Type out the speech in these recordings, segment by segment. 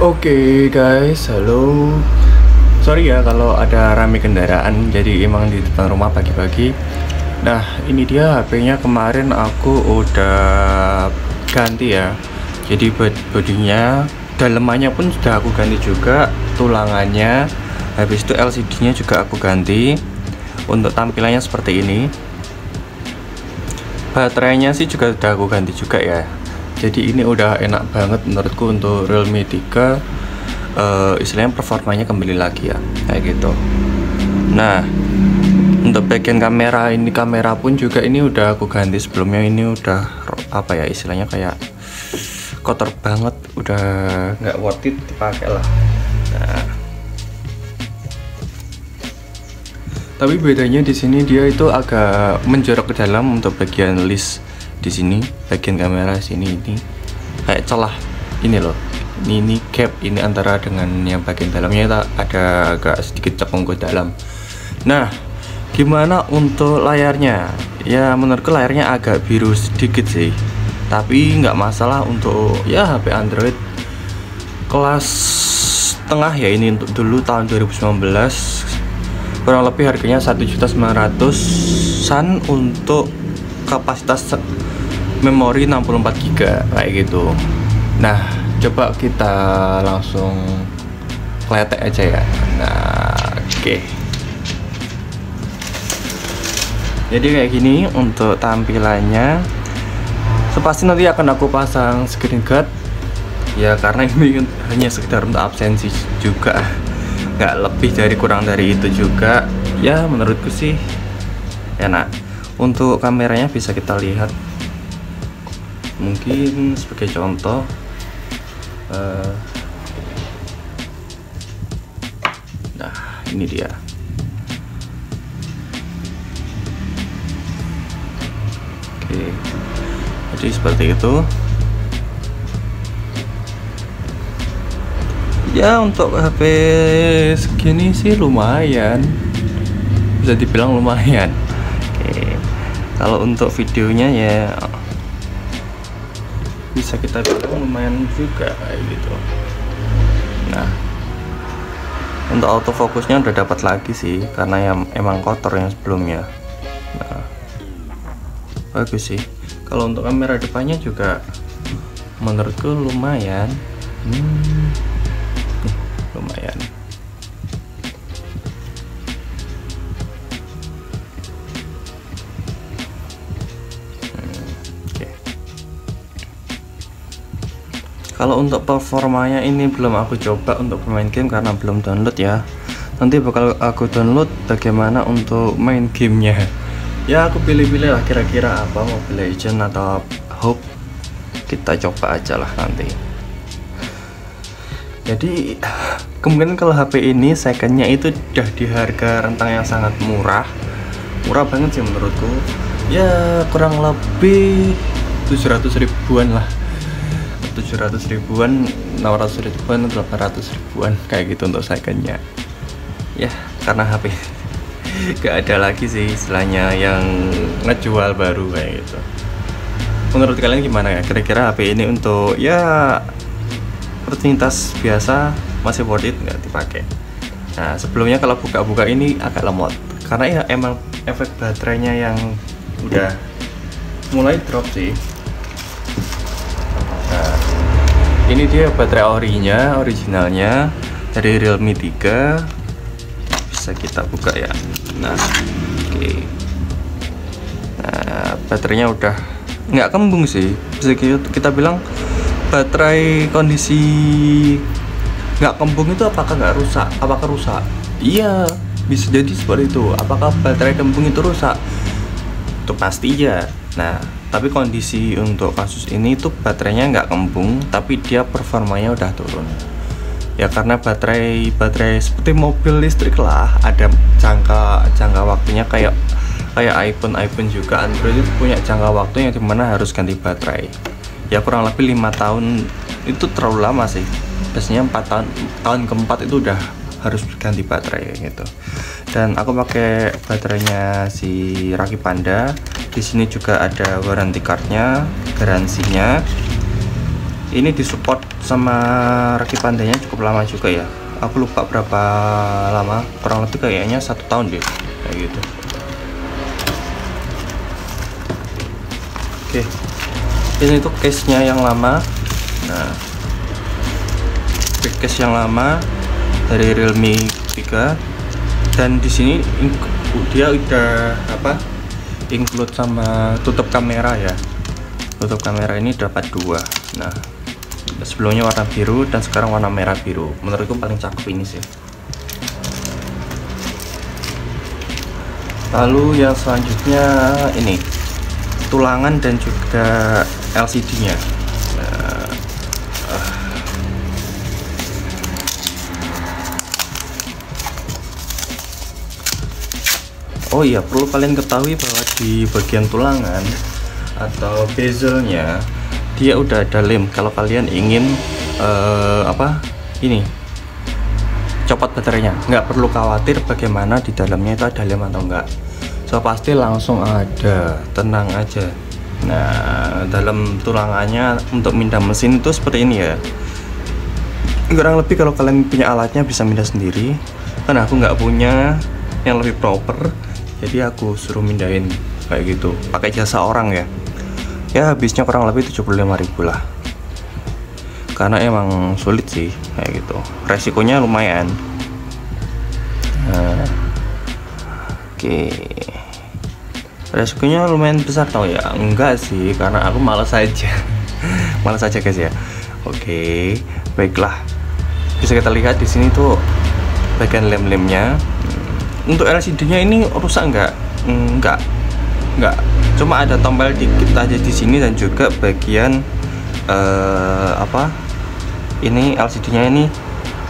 Oke guys, halo. Sorry ya kalau ada rame kendaraan, jadi emang di depan rumah pagi-pagi. Nah, ini dia HP-nya, kemarin aku udah ganti ya. Jadi bodinya, dalemannya pun sudah aku ganti juga, tulangannya. Habis itu LCD-nya juga aku ganti. Untuk tampilannya seperti ini. Baterainya sih juga udah aku ganti juga ya. Jadi ini udah enak banget menurutku untuk Realme 3. Istilahnya performanya kembali lagi ya, kayak gitu. Nah, untuk bagian kamera, ini kamera pun juga ini udah aku ganti. Sebelumnya ini udah apa ya, istilahnya kayak kotor banget, udah nggak worth it dipakai lah. Nah, tapi bedanya di sini dia itu agak menjorok ke dalam untuk bagian list. Di sini bagian kamera sini ini kayak celah ini loh, ini gap ini antara dengan yang bagian dalamnya ada agak sedikit cekung ke dalam. Nah, gimana untuk layarnya? Ya menurutku layarnya agak biru sedikit sih, tapi nggak masalah untuk ya HP Android kelas tengah ya. Ini untuk dulu tahun 2019 kurang lebih harganya 1.900.000-an untuk kapasitas memori 64 GB kayak gitu. Nah, coba kita langsung kletek aja ya. Nah, oke. Jadi kayak gini untuk tampilannya. Pasti nanti akan aku pasang screen guard ya, karena ini hanya sekedar untuk absensi juga, nggak lebih dari kurang dari itu juga ya. Menurutku sih enak. Untuk kameranya bisa kita lihat, mungkin sebagai contoh nah ini dia. Oke, jadi seperti itu ya. Untuk HP segini sih lumayan, bisa dibilang lumayan. Oke, kalau untuk videonya ya bisa kita bilang lumayan juga kayak gitu. Nah, untuk autofocusnya udah dapat lagi sih, karena yang emang kotor yang sebelumnya. Nah, bagus sih. Kalau untuk kamera depannya juga menurutku lumayan. Lumayan. Kalau untuk performanya ini belum aku coba untuk bermain game karena belum download ya. Nanti bakal aku download bagaimana untuk main gamenya. Ya aku pilih-pilih lah kira-kira apa, Mobile Legends atau Hope. Kita coba aja lah nanti. Jadi kemungkinan kalau HP ini secondnya itu udah di harga rentang yang sangat murah. Murah banget sih menurutku. Ya kurang lebih 700 ribuan lah. 700 ribuan, 600 ribuan, 800 ribuan kayak gitu untuk secondnya ya, karena HP gak ada lagi sih istilahnya yang ngejual baru kayak gitu. Menurut kalian gimana ya, kira-kira HP ini untuk ya rutinitas biasa masih worth it nggak dipakai? Nah, sebelumnya kalau buka-buka ini agak lemot karena ya emang efek baterainya yang udah mulai drop sih. Nah, ini dia baterai originalnya dari Realme 3. Bisa kita buka ya. Nah, oke. Nah, baterainya udah nggak kembung sih. Bisa kita bilang baterai kondisi nggak kembung itu apakah nggak rusak? Apakah rusak? Iya, bisa jadi seperti itu. Apakah baterai kembung itu rusak? Itu pasti ya. Nah, tapi kondisi untuk kasus ini tuh baterainya nggak kembung, tapi dia performanya udah turun ya, karena baterai seperti mobil listrik lah, ada jangka waktunya kayak iPhone juga. Android itu punya jangka waktu yang dimana harus ganti baterai ya, kurang lebih 5 tahun. Itu terlalu lama sih, biasanya 4 tahun keempat itu udah harus ganti baterai gitu. Dan aku pakai baterainya si Rakit Panda. Di sini juga ada warranty cardnya, garansinya. Ini disupport sama rakit pandainya cukup lama juga ya. Aku lupa berapa lama, kurang lebih kayaknya 1 tahun deh kayak gitu. Oke, ini tuh case nya yang lama. Nah, case yang lama dari Realme 3, dan di sini dia udah include sama tutup kamera ya. Tutup kamera ini dapat 2. Nah, sebelumnya warna biru dan sekarang warna merah biru. Menurutku paling cakep ini sih. Lalu yang selanjutnya ini tulangan dan juga LCD-nya. Oh iya, perlu kalian ketahui bahwa di bagian tulangan atau bezelnya dia udah ada lem. Kalau kalian ingin copot baterainya, nggak perlu khawatir bagaimana di dalamnya itu ada lem atau enggak. So pasti langsung ada, tenang aja. Nah, dalam tulangannya untuk mindah mesin itu seperti ini ya. Kurang lebih kalau kalian punya alatnya bisa mindah sendiri. Karena aku nggak punya yang lebih proper, jadi aku suruh mindahin kayak gitu, pakai jasa orang ya. Ya habisnya kurang lebih 75.000 lah, karena emang sulit sih kayak gitu, resikonya lumayan. Nah, oke, resikonya lumayan besar tau ya? Enggak sih, karena aku malas aja. Malas aja guys ya. Oke, baiklah, bisa kita lihat di sini tuh bagian lem-lemnya. Untuk LCD-nya ini rusak enggak, cuma ada tombol dikit aja di sini, dan juga bagian ini LCD-nya ini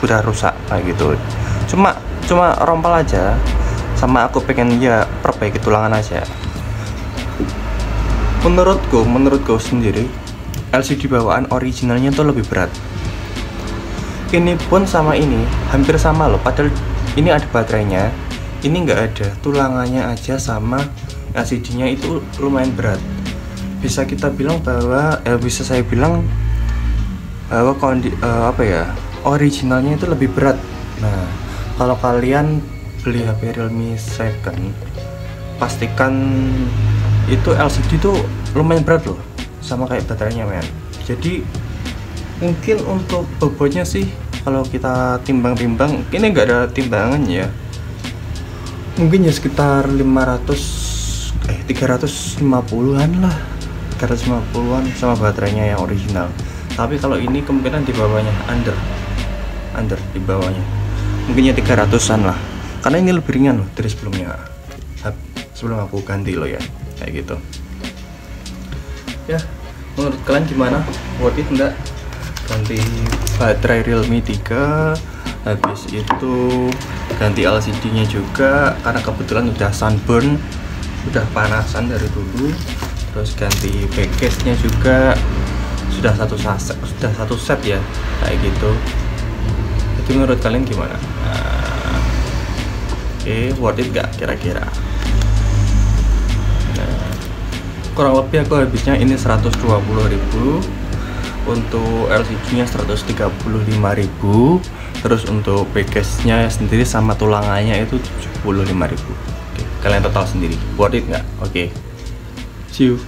udah rusak kayak gitu. Cuma rompal aja, sama aku pengen ya perbaiki tulangan aja. Menurutku sendiri LCD bawaan originalnya tuh lebih berat. Ini pun sama ini hampir sama loh, padahal ini ada baterainya, ini nggak ada. Tulangannya aja sama LCD-nya itu lumayan berat. Bisa kita bilang bahwa bisa saya bilang bahwa originalnya itu lebih berat. Nah, kalau kalian beli HP Realme second, pastikan itu LCD itu lumayan berat loh, sama kayak baterainya men. Jadi mungkin untuk bobotnya sih kalau kita timbang-timbang, ini nggak ada timbangan ya, mungkin ya sekitar 350-an lah, 350-an sama baterainya yang original. Tapi kalau ini kemungkinan di bawahnya, under di bawahnya, mungkin ya 300-an lah, karena ini lebih ringan loh dari sebelumnya, sebelum aku ganti loh ya, kayak gitu ya. Menurut kalian gimana, worth it enggak ganti baterai Realme 3? Habis itu ganti LCD nya juga, karena kebetulan udah sunburn, udah panasan dari dulu. Terus ganti backcase nya juga sudah satu set ya, kayak gitu. Jadi menurut kalian gimana? Worth it gak kira-kira? Nah, kurang lebih aku habisnya ini 120.000, untuk LCD nya 135.000, terus untuk backcase nya sendiri sama tulangannya itu 75.000. Oke, kalian total sendiri, worth it nggak? Oke, see you.